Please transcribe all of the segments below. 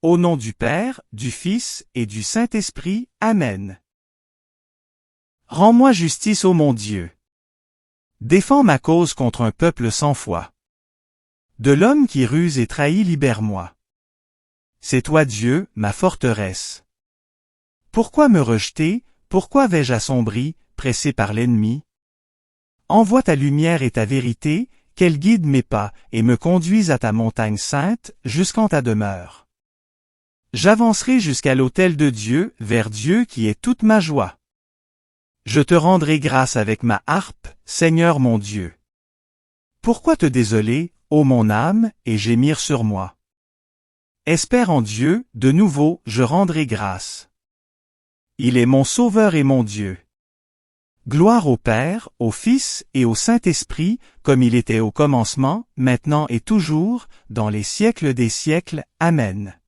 Au nom du Père, du Fils et du Saint-Esprit. Amen. Rends-moi justice, ô mon Dieu. Défends ma cause contre un peuple sans foi. De l'homme qui ruse et trahit, libère-moi. C'est toi Dieu, ma forteresse. Pourquoi me rejeter, pourquoi vais-je assombri, pressé par l'ennemi? Envoie ta lumière et ta vérité, qu'elle guide mes pas et me conduise à ta montagne sainte, jusqu'en ta demeure. J'avancerai jusqu'à l'autel de Dieu, vers Dieu qui est toute ma joie. Je te rendrai grâce avec ma harpe, Seigneur mon Dieu. Pourquoi te désoler, ô mon âme, et gémir sur moi? Espère en Dieu, de nouveau, je rendrai grâce. Il est mon Sauveur et mon Dieu. Gloire au Père, au Fils et au Saint-Esprit, comme il était au commencement, maintenant et toujours, dans les siècles des siècles. Amen.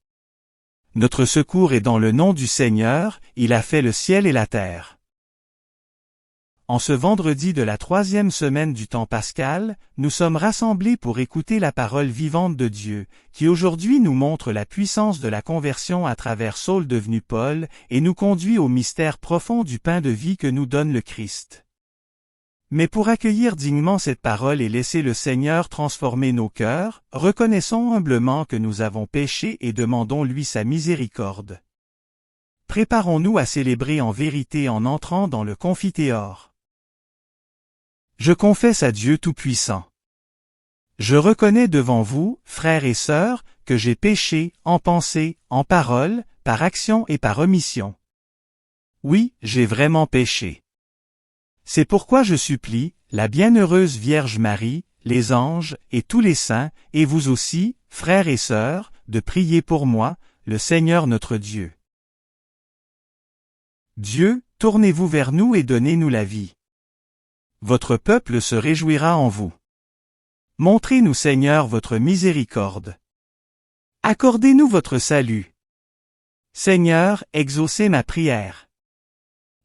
Notre secours est dans le nom du Seigneur, il a fait le ciel et la terre. En ce vendredi de la 3e semaine du temps pascal, nous sommes rassemblés pour écouter la parole vivante de Dieu, qui aujourd'hui nous montre la puissance de la conversion à travers Saul devenu Paul, et nous conduit au mystère profond du pain de vie que nous donne le Christ. Mais pour accueillir dignement cette parole et laisser le Seigneur transformer nos cœurs, reconnaissons humblement que nous avons péché et demandons-lui sa miséricorde. Préparons-nous à célébrer en vérité en entrant dans le confiteor. Je confesse à Dieu Tout-Puissant. Je reconnais devant vous, frères et sœurs, que j'ai péché, en pensée, en parole, par action et par omission. Oui, j'ai vraiment péché. C'est pourquoi je supplie, la bienheureuse Vierge Marie, les anges, et tous les saints, et vous aussi, frères et sœurs, de prier pour moi, le Seigneur notre Dieu. Dieu, tournez-vous vers nous et donnez-nous la vie. Votre peuple se réjouira en vous. Montrez-nous, Seigneur, votre miséricorde. Accordez-nous votre salut. Seigneur, exaucez ma prière.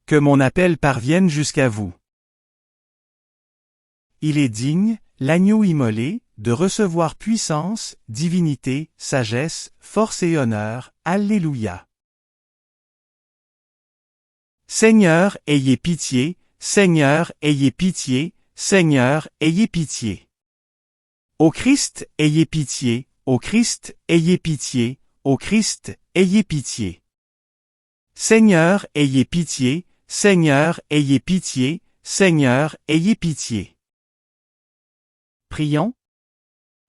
Que mon appel parvienne jusqu'à vous. Il est digne, l'agneau immolé, de recevoir puissance, divinité, sagesse, force et honneur. Alléluia. Seigneur, ayez pitié, Seigneur, ayez pitié, Seigneur, ayez pitié. Ô Christ, ayez pitié, ô Christ, ayez pitié, ô Christ, ayez pitié. Seigneur, ayez pitié, Seigneur, ayez pitié, Seigneur, ayez pitié. Prions.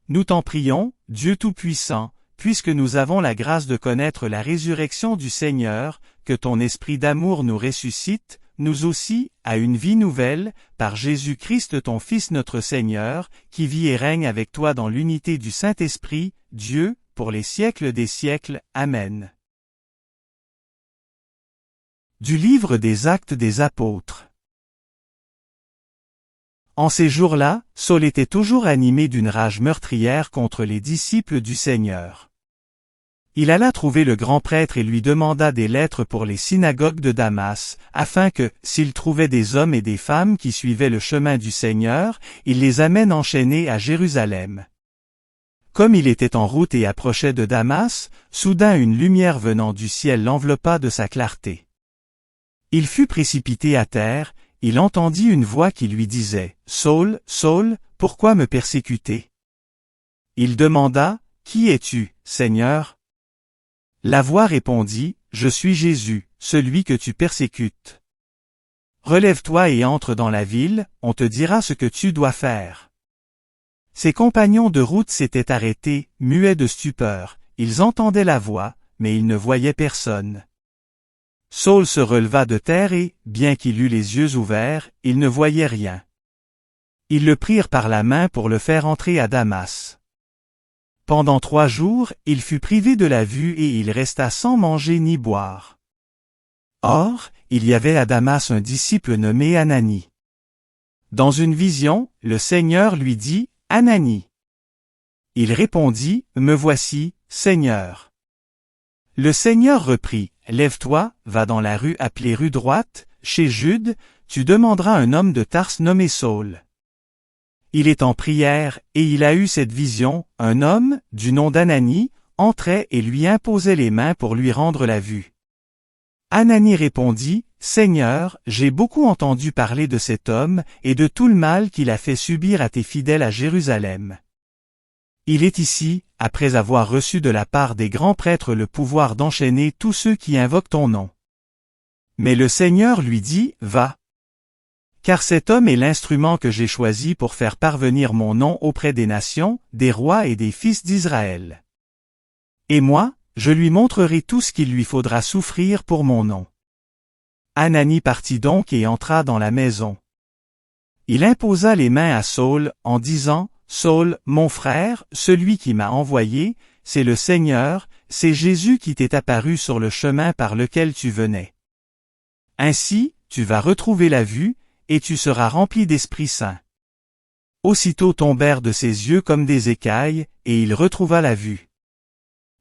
Nous t'en prions, Dieu Tout-Puissant, puisque nous avons la grâce de connaître la résurrection du Seigneur, que ton esprit d'amour nous ressuscite, nous aussi, à une vie nouvelle, par Jésus-Christ ton Fils notre Seigneur, qui vit et règne avec toi dans l'unité du Saint-Esprit, Dieu, pour les siècles des siècles. Amen. Du livre des Actes des Apôtres. En ces jours-là, Saul était toujours animé d'une rage meurtrière contre les disciples du Seigneur. Il alla trouver le grand prêtre et lui demanda des lettres pour les synagogues de Damas, afin que, s'il trouvait des hommes et des femmes qui suivaient le chemin du Seigneur, il les amène enchaînés à Jérusalem. Comme il était en route et approchait de Damas, soudain une lumière venant du ciel l'enveloppa de sa clarté. Il fut précipité à terre, il entendit une voix qui lui disait « Saul, Saul, pourquoi me persécuter ?» Il demanda « Qui es-tu, Seigneur ?» La voix répondit « Je suis Jésus, celui que tu persécutes. Relève-toi et entre dans la ville, on te dira ce que tu dois faire. » Ses compagnons de route s'étaient arrêtés, muets de stupeur, ils entendaient la voix, mais ils ne voyaient personne. Saul se releva de terre et, bien qu'il eût les yeux ouverts, il ne voyait rien. Ils le prirent par la main pour le faire entrer à Damas. Pendant 3 jours, il fut privé de la vue et il resta sans manger ni boire. Or, il y avait à Damas un disciple nommé Ananie. Dans une vision, le Seigneur lui dit « Ananie ». Il répondit « Me voici, Seigneur ». Le Seigneur reprit « Lève-toi, va dans la rue appelée rue droite, chez Jude, tu demanderas un homme de Tarse nommé Saul. Il est en prière, et il a eu cette vision, un homme, du nom d'Ananie, entraient et lui imposaient les mains pour lui rendre la vue. Ananie répondit, « Seigneur, j'ai beaucoup entendu parler de cet homme et de tout le mal qu'il a fait subir à tes fidèles à Jérusalem. Il est ici, après avoir reçu de la part des grands prêtres le pouvoir d'enchaîner tous ceux qui invoquent ton nom. » Mais le Seigneur lui dit, « Va. Car cet homme est l'instrument que j'ai choisi pour faire parvenir mon nom auprès des nations, des rois et des fils d'Israël. Et moi, je lui montrerai tout ce qu'il lui faudra souffrir pour mon nom. » Ananie partit donc et entra dans la maison. Il imposa les mains à Saul, en disant, « Saul, mon frère, celui qui m'a envoyé, c'est le Seigneur, c'est Jésus qui t'est apparu sur le chemin par lequel tu venais. Ainsi, tu vas retrouver la vue, et tu seras rempli d'Esprit Saint. » Aussitôt tombèrent de ses yeux comme des écailles, et il retrouva la vue.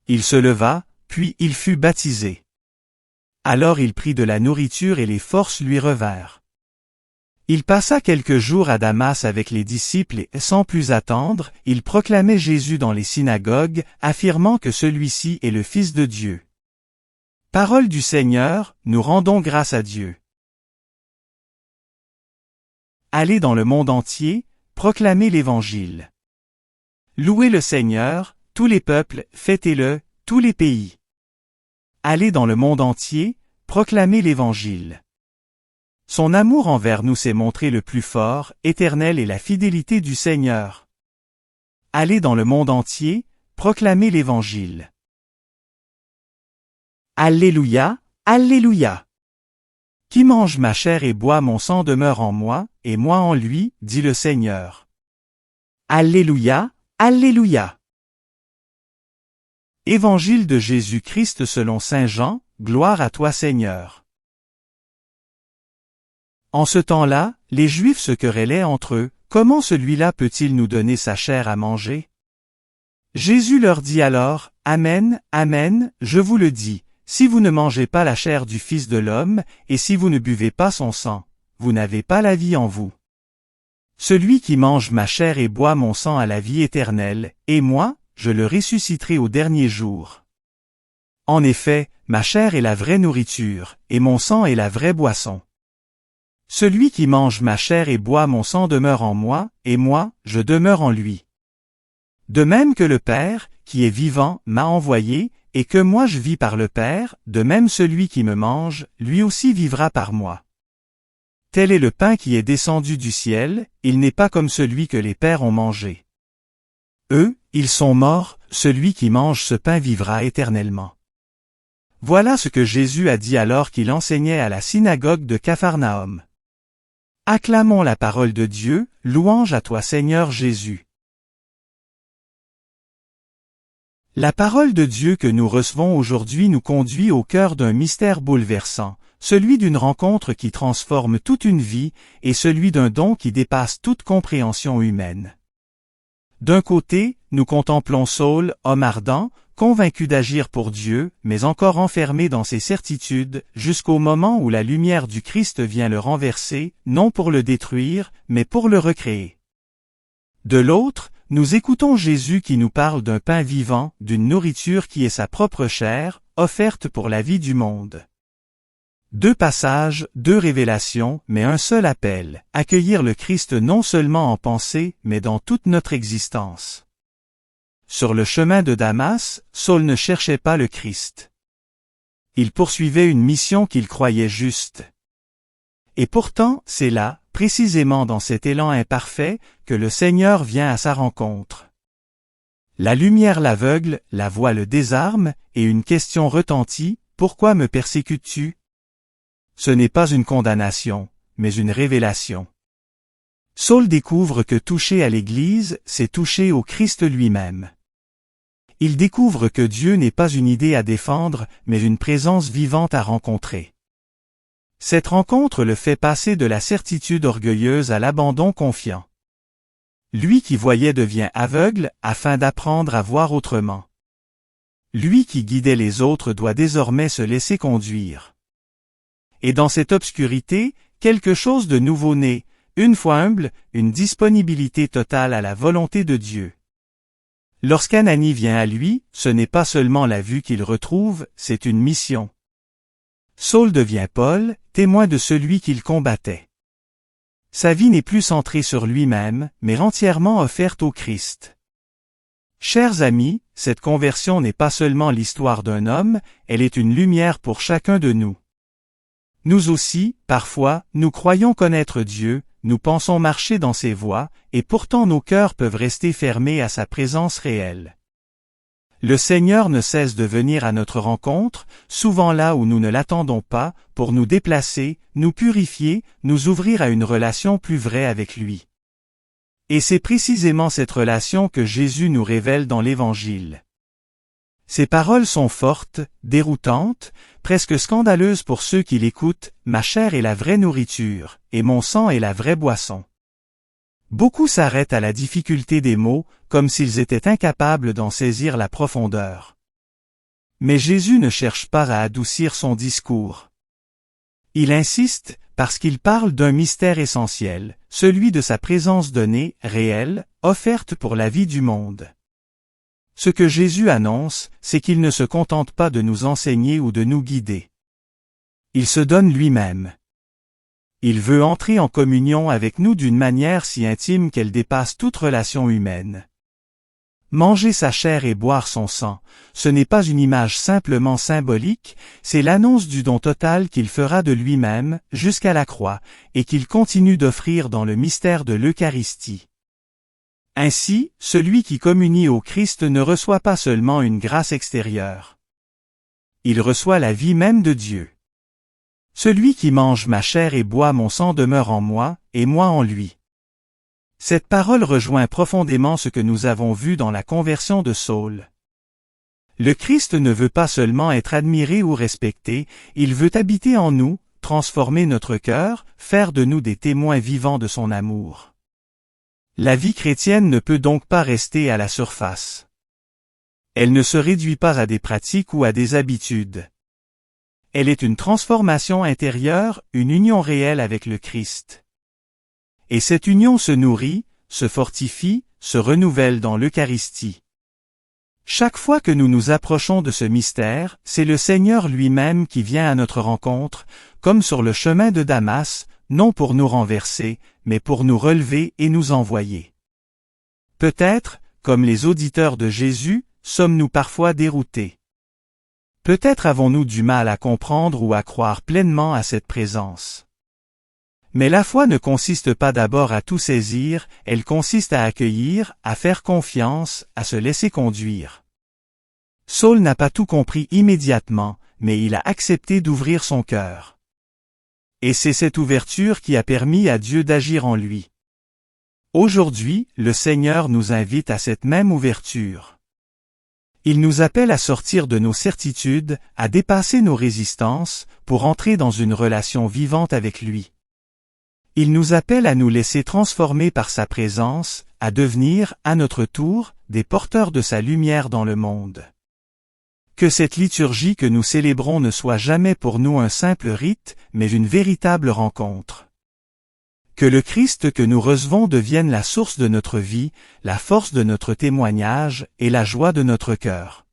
Il se leva, puis il fut baptisé. Alors il prit de la nourriture et les forces lui revinrent. Il passa quelques jours à Damas avec les disciples et, sans plus attendre, il proclamait Jésus dans les synagogues, affirmant que celui-ci est le Fils de Dieu. Parole du Seigneur, nous rendons grâce à Dieu. Allez dans le monde entier, proclamez l'Évangile. Louez le Seigneur, tous les peuples, fêtez-le, tous les pays. Allez dans le monde entier, proclamez l'Évangile. Son amour envers nous s'est montré le plus fort, éternel est la fidélité du Seigneur. Allez dans le monde entier, proclamez l'Évangile. Alléluia, Alléluia. Qui mange ma chair et boit mon sang demeure en moi, et moi en lui, dit le Seigneur. Alléluia, Alléluia. Évangile de Jésus-Christ selon saint Jean, gloire à toi Seigneur. En ce temps-là, les Juifs se querellaient entre eux, comment celui-là peut-il nous donner sa chair à manger? Jésus leur dit alors, Amen, Amen, je vous le dis, si vous ne mangez pas la chair du Fils de l'homme, et si vous ne buvez pas son sang, vous n'avez pas la vie en vous. Celui qui mange ma chair et boit mon sang a la vie éternelle, et moi, je le ressusciterai au dernier jour. En effet, ma chair est la vraie nourriture, et mon sang est la vraie boisson. Celui qui mange ma chair et boit mon sang demeure en moi, et moi, je demeure en lui. De même que le Père, qui est vivant, m'a envoyé, et que moi je vis par le Père, de même celui qui me mange, lui aussi vivra par moi. Tel est le pain qui est descendu du ciel, il n'est pas comme celui que les pères ont mangé. Eux, ils sont morts, celui qui mange ce pain vivra éternellement. Voilà ce que Jésus a dit alors qu'il enseignait à la synagogue de Capharnaüm. Acclamons la parole de Dieu, louange à toi Seigneur Jésus. La parole de Dieu que nous recevons aujourd'hui nous conduit au cœur d'un mystère bouleversant, celui d'une rencontre qui transforme toute une vie et celui d'un don qui dépasse toute compréhension humaine. D'un côté, nous contemplons Saul, homme ardent, convaincu d'agir pour Dieu, mais encore enfermé dans ses certitudes, jusqu'au moment où la lumière du Christ vient le renverser, non pour le détruire, mais pour le recréer. De l'autre, nous écoutons Jésus qui nous parle d'un pain vivant, d'une nourriture qui est sa propre chair, offerte pour la vie du monde. Deux passages, deux révélations, mais un seul appel, accueillir le Christ non seulement en pensée, mais dans toute notre existence. Sur le chemin de Damas, Saul ne cherchait pas le Christ. Il poursuivait une mission qu'il croyait juste. Et pourtant, c'est là, précisément dans cet élan imparfait, que le Seigneur vient à sa rencontre. La lumière l'aveugle, la voix le désarme, et une question retentit, « Pourquoi me persécutes-tu » Ce n'est pas une condamnation, mais une révélation. Saul découvre que toucher à l'Église, c'est toucher au Christ lui-même. Il découvre que Dieu n'est pas une idée à défendre, mais une présence vivante à rencontrer. Cette rencontre le fait passer de la certitude orgueilleuse à l'abandon confiant. Lui qui voyait devient aveugle, afin d'apprendre à voir autrement. Lui qui guidait les autres doit désormais se laisser conduire. Et dans cette obscurité, quelque chose de nouveau naît, une foi humble, une disponibilité totale à la volonté de Dieu. Lorsqu'Ananie vient à lui, ce n'est pas seulement la vue qu'il retrouve, c'est une mission. Saul devient Paul, témoin de celui qu'il combattait. Sa vie n'est plus centrée sur lui-même, mais entièrement offerte au Christ. Chers amis, cette conversion n'est pas seulement l'histoire d'un homme, elle est une lumière pour chacun de nous. Nous aussi, parfois, nous croyons connaître Dieu, nous pensons marcher dans ses voies, et pourtant nos cœurs peuvent rester fermés à sa présence réelle. Le Seigneur ne cesse de venir à notre rencontre, souvent là où nous ne l'attendons pas, pour nous déplacer, nous purifier, nous ouvrir à une relation plus vraie avec lui. Et c'est précisément cette relation que Jésus nous révèle dans l'Évangile. Ces paroles sont fortes, déroutantes, presque scandaleuses pour ceux qui l'écoutent, « Ma chair est la vraie nourriture, et mon sang est la vraie boisson. » Beaucoup s'arrêtent à la difficulté des mots, comme s'ils étaient incapables d'en saisir la profondeur. Mais Jésus ne cherche pas à adoucir son discours. Il insiste, parce qu'il parle d'un mystère essentiel, celui de sa présence donnée, réelle, offerte pour la vie du monde. Ce que Jésus annonce, c'est qu'il ne se contente pas de nous enseigner ou de nous guider. Il se donne lui-même. Il veut entrer en communion avec nous d'une manière si intime qu'elle dépasse toute relation humaine. Manger sa chair et boire son sang, ce n'est pas une image simplement symbolique, c'est l'annonce du don total qu'il fera de lui-même, jusqu'à la croix, et qu'il continue d'offrir dans le mystère de l'Eucharistie. Ainsi, celui qui communie au Christ ne reçoit pas seulement une grâce extérieure. Il reçoit la vie même de Dieu. Celui qui mange ma chair et boit mon sang demeure en moi, et moi en lui. Cette parole rejoint profondément ce que nous avons vu dans la conversion de Saul. Le Christ ne veut pas seulement être admiré ou respecté, il veut habiter en nous, transformer notre cœur, faire de nous des témoins vivants de son amour. La vie chrétienne ne peut donc pas rester à la surface. Elle ne se réduit pas à des pratiques ou à des habitudes. Elle est une transformation intérieure, une union réelle avec le Christ. Et cette union se nourrit, se fortifie, se renouvelle dans l'Eucharistie. Chaque fois que nous nous approchons de ce mystère, c'est le Seigneur lui-même qui vient à notre rencontre, comme sur le chemin de Damas, non pour nous renverser, mais pour nous relever et nous envoyer. Peut-être, comme les auditeurs de Jésus, sommes-nous parfois déroutés. Peut-être avons-nous du mal à comprendre ou à croire pleinement à cette présence. Mais la foi ne consiste pas d'abord à tout saisir, elle consiste à accueillir, à faire confiance, à se laisser conduire. Saul n'a pas tout compris immédiatement, mais il a accepté d'ouvrir son cœur. Et c'est cette ouverture qui a permis à Dieu d'agir en lui. Aujourd'hui, le Seigneur nous invite à cette même ouverture. Il nous appelle à sortir de nos certitudes, à dépasser nos résistances, pour entrer dans une relation vivante avec lui. Il nous appelle à nous laisser transformer par sa présence, à devenir, à notre tour, des porteurs de sa lumière dans le monde. Que cette liturgie que nous célébrons ne soit jamais pour nous un simple rite, mais une véritable rencontre. Que le Christ que nous recevons devienne la source de notre vie, la force de notre témoignage et la joie de notre cœur.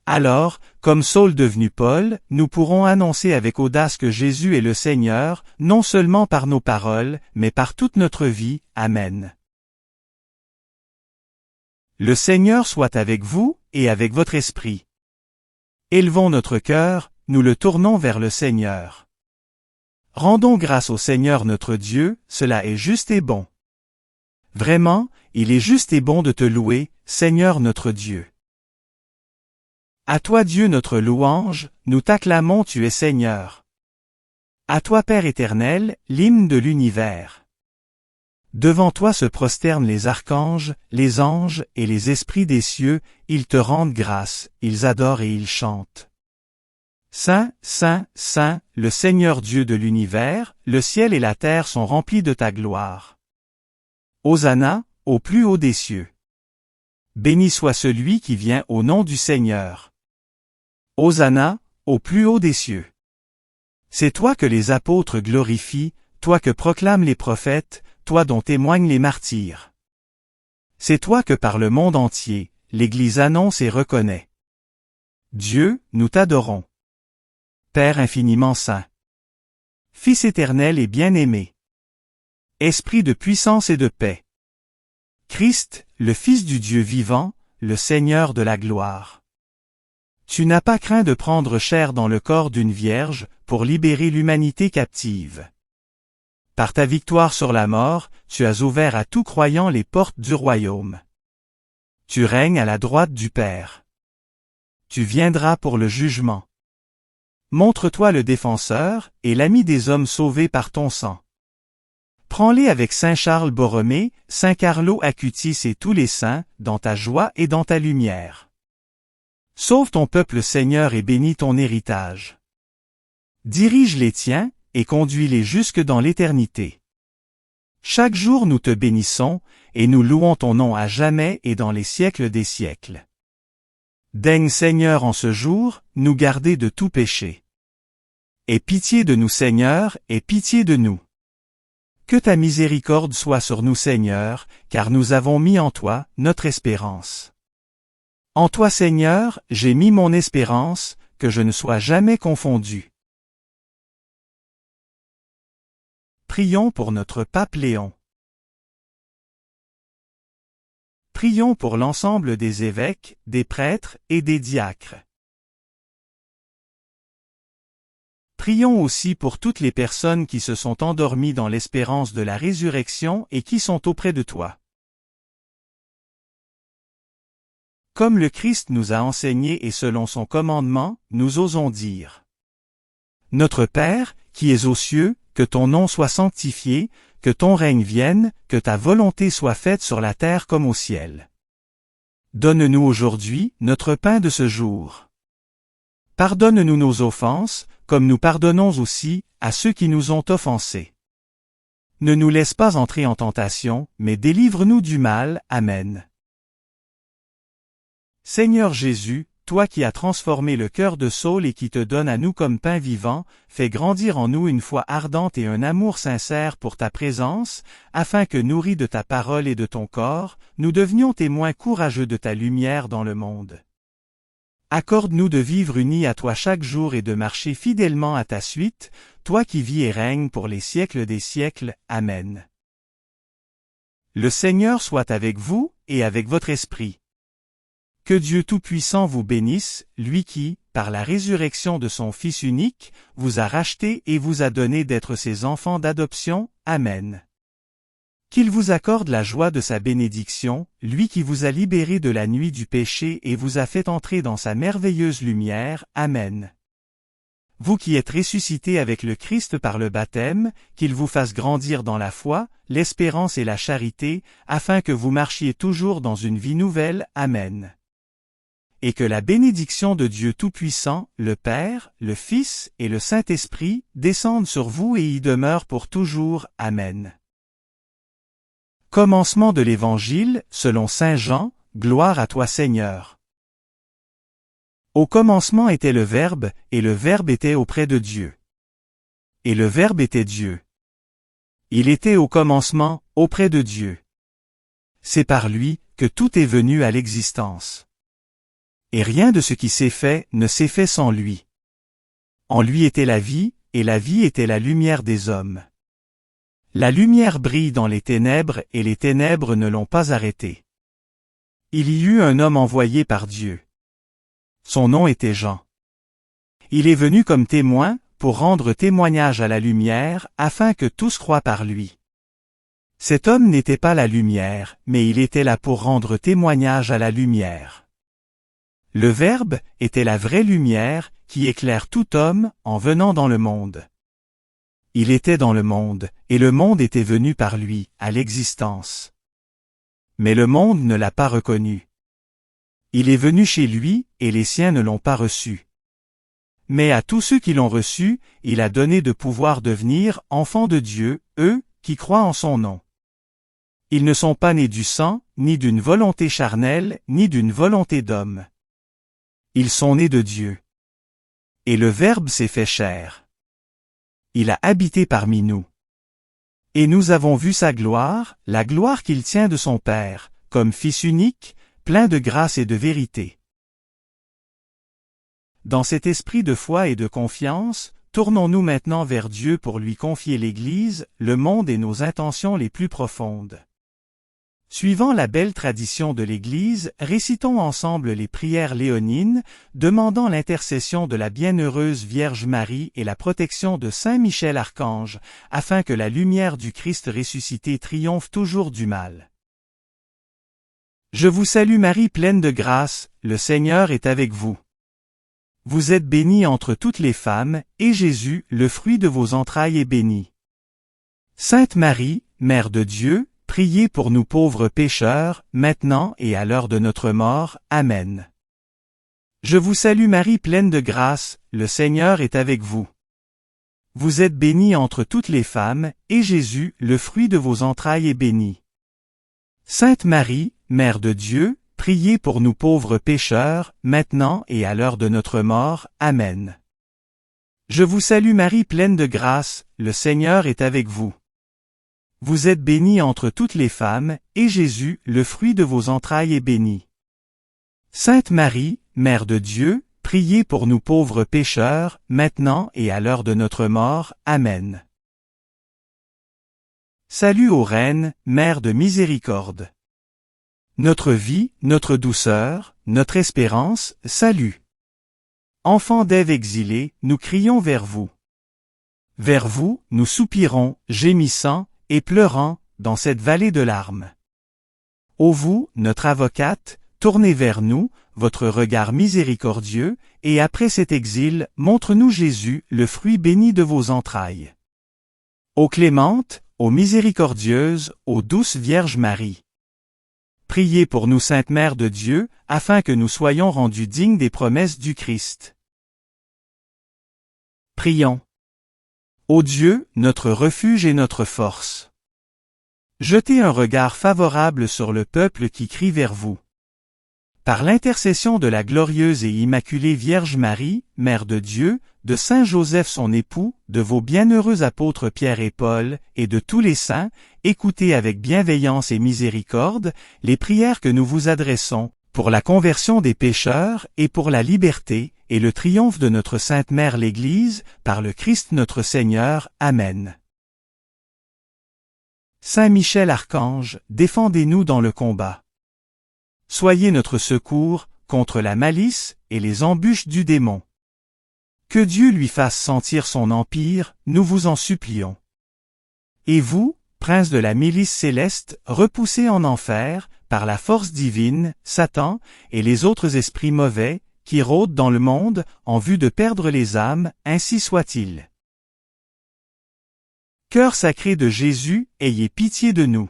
Alors, comme Saul devenu Paul, nous pourrons annoncer avec audace que Jésus est le Seigneur, non seulement par nos paroles, mais par toute notre vie. Amen. Le Seigneur soit avec vous, et avec votre esprit. Élevons notre cœur, nous le tournons vers le Seigneur. Rendons grâce au Seigneur notre Dieu, cela est juste et bon. Vraiment, il est juste et bon de te louer, Seigneur notre Dieu. À toi Dieu notre louange, nous t'acclamons tu es Seigneur. À toi Père éternel, l'hymne de l'univers. Devant toi se prosternent les archanges, les anges et les esprits des cieux, ils te rendent grâce, ils adorent et ils chantent. Saint, Saint, Saint, le Seigneur Dieu de l'univers, le ciel et la terre sont remplis de ta gloire. Hosanna, au plus haut des cieux. Béni soit celui qui vient au nom du Seigneur. Hosanna, au plus haut des cieux. C'est toi que les apôtres glorifient, toi que proclament les prophètes, toi dont témoignent les martyrs. C'est toi que par le monde entier, l'Église annonce et reconnaît. Dieu, nous t'adorons. Père infiniment saint. Fils éternel et bien-aimé. Esprit de puissance et de paix. Christ, le Fils du Dieu vivant, le Seigneur de la gloire. Tu n'as pas craint de prendre chair dans le corps d'une vierge, pour libérer l'humanité captive. Par ta victoire sur la mort, tu as ouvert à tout croyant les portes du royaume. Tu règnes à la droite du Père. Tu viendras pour le jugement. Montre-toi le défenseur, et l'ami des hommes sauvés par ton sang. Prends-les avec Saint Charles Borromée, Saint Carlo Acutis et tous les saints, dans ta joie et dans ta lumière. Sauve ton peuple Seigneur et bénis ton héritage. Dirige les tiens, et conduis-les jusque dans l'éternité. Chaque jour nous te bénissons, et nous louons ton nom à jamais et dans les siècles des siècles. Daigne Seigneur en ce jour, nous garder de tout péché. Aie pitié de nous Seigneur, aie pitié de nous. Que ta miséricorde soit sur nous Seigneur, car nous avons mis en toi notre espérance. En toi Seigneur, j'ai mis mon espérance, que je ne sois jamais confondu. Prions pour notre pape Léon. Prions pour l'ensemble des évêques, des prêtres et des diacres. Prions aussi pour toutes les personnes qui se sont endormies dans l'espérance de la résurrection et qui sont auprès de toi. Comme le Christ nous a enseigné et selon son commandement, nous osons dire. Notre Père, qui es aux cieux, que ton nom soit sanctifié, que ton règne vienne, que ta volonté soit faite sur la terre comme au ciel. Donne-nous aujourd'hui notre pain de ce jour. Pardonne-nous nos offenses, comme nous pardonnons aussi à ceux qui nous ont offensés. Ne nous laisse pas entrer en tentation, mais délivre-nous du mal. Amen. Seigneur Jésus, toi qui as transformé le cœur de Saul et qui te donne à nous comme pain vivant, fais grandir en nous une foi ardente et un amour sincère pour ta présence, afin que nourris de ta parole et de ton corps, nous devenions témoins courageux de ta lumière dans le monde. Accorde-nous de vivre unis à toi chaque jour et de marcher fidèlement à ta suite, toi qui vis et règnes pour les siècles des siècles. Amen. Le Seigneur soit avec vous, et avec votre esprit. Que Dieu Tout-Puissant vous bénisse, lui qui, par la résurrection de son Fils unique, vous a racheté et vous a donné d'être ses enfants d'adoption. Amen. Qu'il vous accorde la joie de sa bénédiction, lui qui vous a libéré de la nuit du péché et vous a fait entrer dans sa merveilleuse lumière. Amen. Vous qui êtes ressuscités avec le Christ par le baptême, qu'il vous fasse grandir dans la foi, l'espérance et la charité, afin que vous marchiez toujours dans une vie nouvelle. Amen. Et que la bénédiction de Dieu Tout-Puissant, le Père, le Fils et le Saint-Esprit, descende sur vous et y demeure pour toujours. Amen. Commencement de l'Évangile, selon Saint Jean, gloire à toi Seigneur. Au commencement était le Verbe, et le Verbe était auprès de Dieu. Et le Verbe était Dieu. Il était au commencement, auprès de Dieu. C'est par lui que tout est venu à l'existence. Et rien de ce qui s'est fait ne s'est fait sans lui. En lui était la vie, et la vie était la lumière des hommes. La lumière brille dans les ténèbres et les ténèbres ne l'ont pas arrêtée. Il y eut un homme envoyé par Dieu. Son nom était Jean. Il est venu comme témoin, pour rendre témoignage à la lumière, afin que tous croient par lui. Cet homme n'était pas la lumière, mais il était là pour rendre témoignage à la lumière. Le Verbe était la vraie lumière, qui éclaire tout homme, en venant dans le monde. Il était dans le monde, et le monde était venu par lui, à l'existence. Mais le monde ne l'a pas reconnu. Il est venu chez lui, et les siens ne l'ont pas reçu. Mais à tous ceux qui l'ont reçu, il a donné de pouvoir devenir enfants de Dieu, eux, qui croient en son nom. Ils ne sont pas nés du sang, ni d'une volonté charnelle, ni d'une volonté d'homme. Ils sont nés de Dieu. Et le Verbe s'est fait chair. Il a habité parmi nous. Et nous avons vu sa gloire, la gloire qu'il tient de son Père, comme Fils unique, plein de grâce et de vérité. Dans cet esprit de foi et de confiance, tournons-nous maintenant vers Dieu pour lui confier l'Église, le monde et nos intentions les plus profondes. Suivant la belle tradition de l'Église, récitons ensemble les prières léonines, demandant l'intercession de la bienheureuse Vierge Marie et la protection de Saint Michel Archange, afin que la lumière du Christ ressuscité triomphe toujours du mal. Je vous salue Marie pleine de grâce, le Seigneur est avec vous. Vous êtes bénie entre toutes les femmes, et Jésus, le fruit de vos entrailles, est béni. Sainte Marie, Mère de Dieu, priez pour nous pauvres pécheurs, maintenant et à l'heure de notre mort. Amen. Je vous salue Marie pleine de grâce, le Seigneur est avec vous. Vous êtes bénie entre toutes les femmes, et Jésus, le fruit de vos entrailles, est béni. Sainte Marie, Mère de Dieu, priez pour nous pauvres pécheurs, maintenant et à l'heure de notre mort. Amen. Je vous salue Marie pleine de grâce, le Seigneur est avec vous. Vous êtes bénie entre toutes les femmes, et Jésus, le fruit de vos entrailles, est béni. Sainte Marie, Mère de Dieu, priez pour nous pauvres pécheurs, maintenant et à l'heure de notre mort. Amen. Salut ô Reine, Mère de miséricorde. Notre vie, notre douceur, notre espérance, salut. Enfants d'Ève exilés, nous crions vers vous. Vers vous, nous soupirons, gémissant, et pleurant, dans cette vallée de larmes. Ô vous, notre avocate, tournez vers nous, votre regard miséricordieux, et après cet exil, montre-nous Jésus, le fruit béni de vos entrailles. Ô clémente, ô miséricordieuse, ô douce Vierge Marie. Priez pour nous Sainte Mère de Dieu, afin que nous soyons rendus dignes des promesses du Christ. Prions. Ô Dieu, notre refuge et notre force. Jetez un regard favorable sur le peuple qui crie vers vous. Par l'intercession de la glorieuse et immaculée Vierge Marie, Mère de Dieu, de Saint Joseph son époux, de vos bienheureux apôtres Pierre et Paul, et de tous les saints, écoutez avec bienveillance et miséricorde les prières que nous vous adressons, pour la conversion des pécheurs et pour la liberté, et le triomphe de notre Sainte Mère l'Église, par le Christ notre Seigneur. Amen. Saint Michel Archange, défendez-nous dans le combat. Soyez notre secours, contre la malice et les embûches du démon. Que Dieu lui fasse sentir son empire, nous vous en supplions. Et vous, prince de la milice céleste, repoussez en enfer, par la force divine, Satan, et les autres esprits mauvais, qui rôdent dans le monde, en vue de perdre les âmes, ainsi soit-il. Cœur sacré de Jésus, ayez pitié de nous.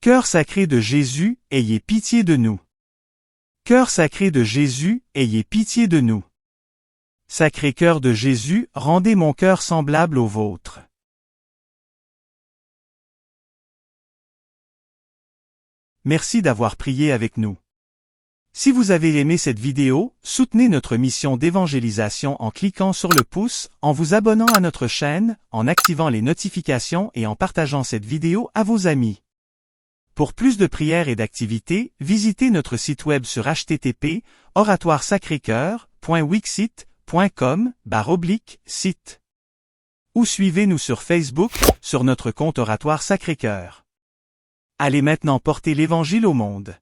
Cœur sacré de Jésus, ayez pitié de nous. Cœur sacré de Jésus, ayez pitié de nous. Sacré cœur de Jésus, rendez mon cœur semblable au vôtre. Merci d'avoir prié avec nous. Si vous avez aimé cette vidéo, soutenez notre mission d'évangélisation en cliquant sur le pouce, en vous abonnant à notre chaîne, en activant les notifications et en partageant cette vidéo à vos amis. Pour plus de prières et d'activités, visitez notre site web sur http://oratoiresacrécoeur.wixsite.com/site. Ou suivez-nous sur Facebook, sur notre compte Oratoire Sacré-Cœur. Allez maintenant porter l'Évangile au monde.